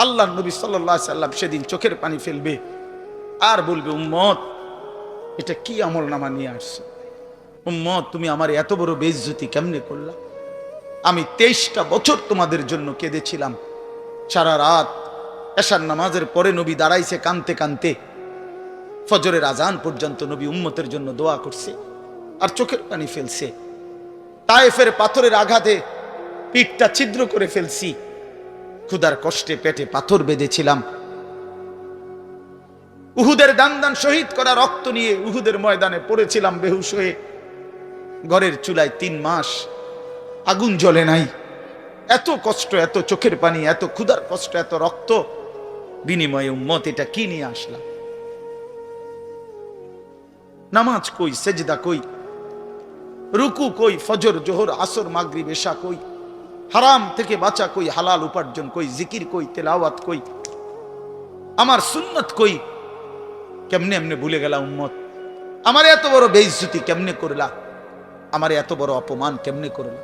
আল্লাহর নবী সাল্লাল্লাহু আলাইহি সাল্লাম সেদিন চোখের পানি ফেলবে আর বলবে, উম্মত এটা কি আমলনামা নিয়ে আসছো? উম্মত তুমি আমার এত বড় বেইজ্জতি কেমনে করলা? আমি 23টা বছর তোমাদের জন্য কেঁদেছিলাম। সারা রাত এশার নামাজের পরে নবী দাঁড়াইছে কানতে কানতে, ফজরের আজান পর্যন্ত নবী উম্মতের জন্য দোয়া করছে আর চোখের পানি ফেলছে। তায়েফের পাথরের আঘাতে পিঠটা ছিদ্র করে ফেলছি, ক্ষুধার কষ্টে পেটে পাথর বেঁধেছিলাম। উহুদের দান দান শহীদ করা রক্ত নিয়ে উহুদের ময়দানে পড়েছিলাম বেহুশ হয়ে। ঘরের চুলায় 3 মাস আগুন জ্বলে নাই। এত কষ্ট, এত চোখের পানি, এত ক্ষুধার কষ্ট, এত রক্ত, বিনিময়ে উম্মত এটা কি নিয়ে আসলাম? নামাজ কই, সেজদা কই, রুকু কই, ফজর জোহর আসর মাগরিব এশা কই, হারাম থেকে বাঁচা কই, হালাল উপার্জন কই, জিকির কই, তেলাওয়াত কই, আমার সুন্নত কই? কেমনে এমনে ভুলে গেলা উম্মত? আমার এত বড় বেইজ্জতি কেমনে করলা? আমার এত বড় অপমান কেমনে করলা?